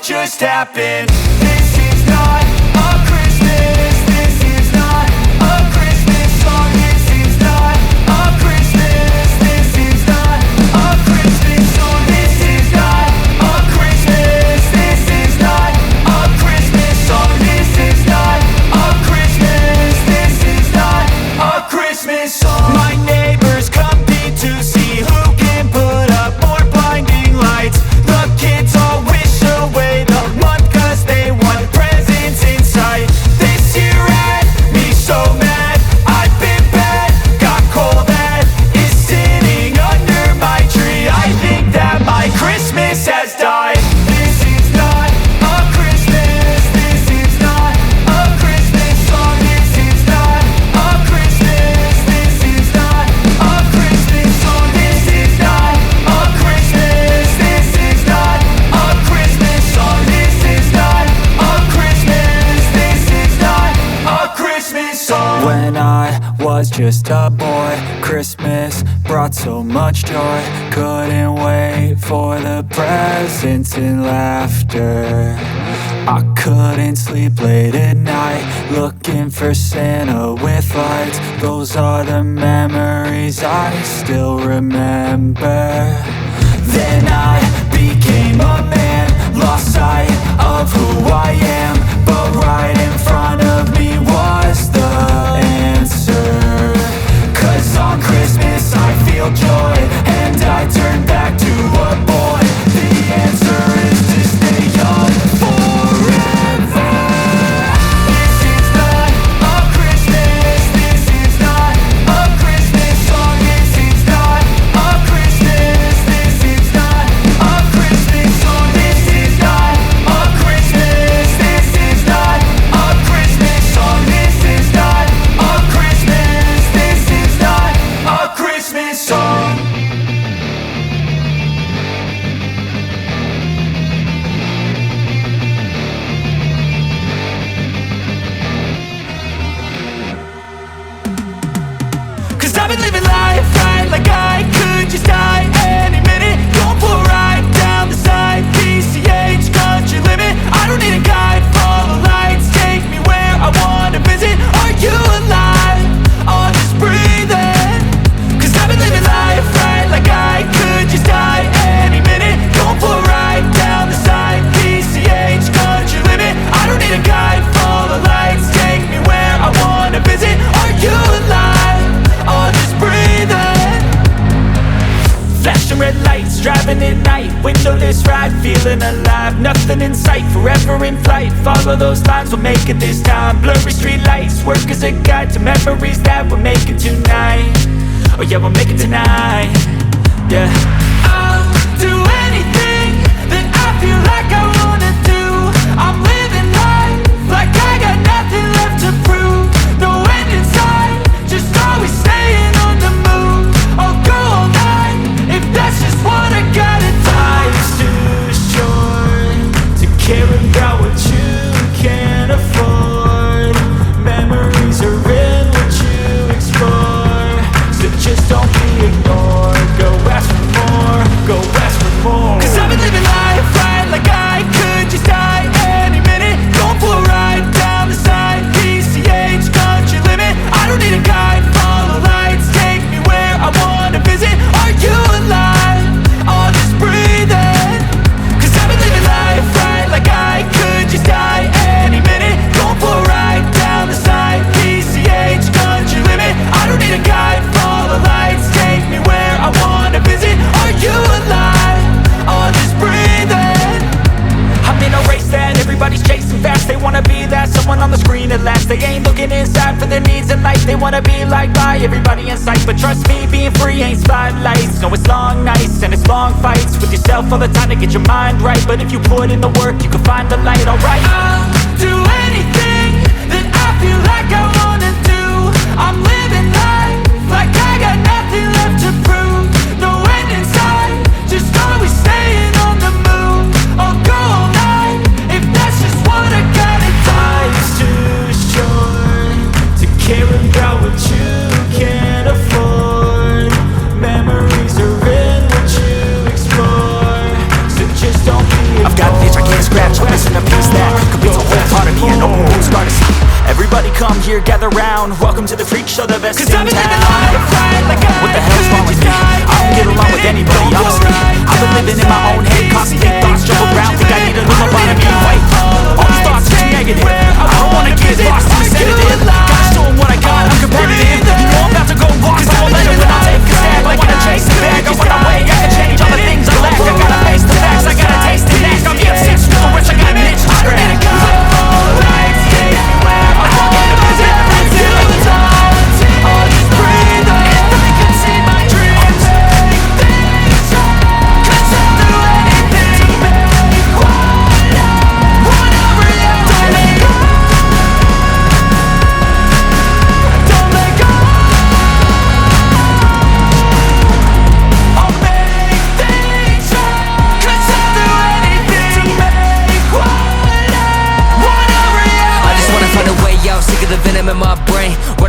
just happened. This is not a Christmas. This is not a Christmas song. This is not a Christmas. This is not a Christmas song. This is not a Christmas. This is not a Christmas song. This is not a Christmas. This is not a Christmas song. My neighbors compete to see who can put up more blinding lights. The kids all wish away the month 'cause they want presents in sight. This year had me so mad, I've been bad, got coal that is sitting under my tree. I think that my Christmas has died. This is not a Christmas. This is not a Christmas song. This is not a Christmas. This is not a Christmas song. This is not a Christmas. This is not a Christmas song. This is not a Christmas. This is not a Christmas song. When I was just a boy, Christmas brought so much joy. Couldn't wait for the presents and laughter. I couldn't sleep late at night, looking for Santa with lights. Those are the memories I still remember. Then I became a man, lost sight of who I am. But right in front of me was the answer. 'Cause on Christmas I feel joy, and I turn back to a boy. The answer is to stay young forever. This is not a Christmas. This is not a Christmas song. This is not a Christmas. This is not a Christmas song. This is not a Christmas. This is not a Christmas song. This is not a Christmas. This is not a Christmas song. Cause I've been living life right like I could just die any minute. Going for a ride down the side, PCH country limit. I don't need a guide, follow lights, take me where I wanna visit. Are you alive? Or just breathing? Cause I've been living life right like I could just die any minute. Going for a ride down the side, PCH country limit. I don't need a guide, follow lights, take me where I wanna visit. Are you alive? this ride, feeling alive. Nothing in sight, forever in flight. Follow those lines, we'll make it this time. Blurry street lights, work as a guide to memories that we're making tonight. Oh yeah, we'll make it tonight. Yeah, I'll do anything that I feel like I wanna do. I'm living life like I got nothing left to prove. No end in sight, just always staying on the move. I'll go all night if that's just what I gotta do. Life's too short to care about what you can't afford. Memories are in what you explore, so just don't be ignored. Go ask for more, go ask for more. Cause I've been living life right like I could just die any minute. Going for a ride down the side, PCH, country limit. I don't need a guide, follow lights, take me where I wanna visit. Are you alive? Or just breathing? Cause I've been living life right like I could just die any minute. Going for a ride down the side, PCH, country limit. I don't need a guide, follow lights, take me where I wanna visit. Are you alive? Or just breathing? I'm in a race that everybody's chasing fast. They wanna be that someone on the screen at last. They ain't looking inside for their needs in life. They wanna be liked by everybody in sight. But trust me, being free ain't spotlights. No, it's long nights and it's long fights with yourself all the time to get your mind right. But if you put in the work, you can find the light, alright. I'll do anything that I feel like I wanna do. I'm living life like I got nothing left to prove. No end in sight, just always staying on the move. I'll go all night if that's just what I gotta do. Life's too short to care about what you can't afford. Memories are in what you explore, so just don't be ignored. I've got an itch I can't scratch, I'm missing a piece that could be a whole part of me and no one won't start to see. Everybody come here, gather round. Welcome to the freak show, the best in town. What the hell's wrong with me? I don't get along with anybody, honestly. I've been living in my own head, constantly thoughts jumble around. Think I need a little lobotomy. Wait, all these thoughts are too negative. I don't wanna get lost in the sedative. Gotta show 'em what I got, I'm competitive. You know I'm about to go lost, I won't let it when I take a stab. I wanna chase the bag, I wanna way. I can change all the things I lack. I gotta face the facts, I gotta taste the knack. I'm the obsessed with the rich, I got an itch to scratch.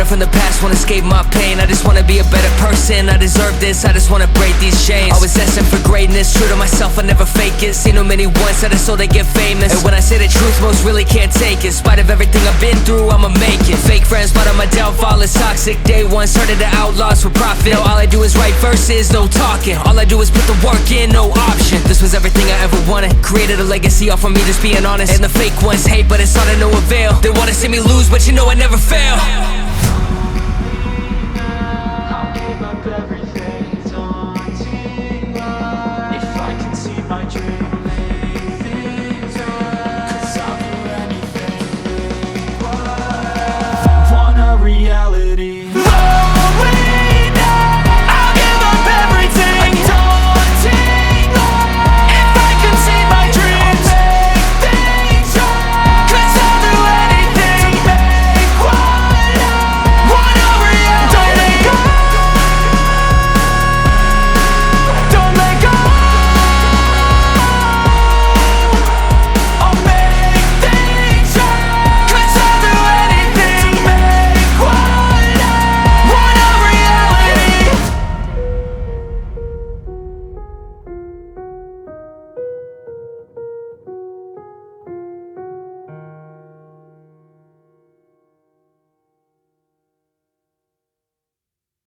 From the past, wanna escape my pain. I just wanna be a better person. I deserve this, I just wanna break these chains. Always asking for greatness, true to myself, I never fake it. Seen too many once that I so they get famous. And when I say the truth, most really can't take it. In spite of everything I've been through, I'ma make it. Fake friends, but on my downfall is toxic. Day one, started to outlaws for profit. Now all I do is write verses, no talking. All I do is put the work in, no option. This was everything I ever wanted. Created a legacy off of me, just being honest. And the fake ones hate, but it's all to no avail. They wanna see me lose, but you know I never fail.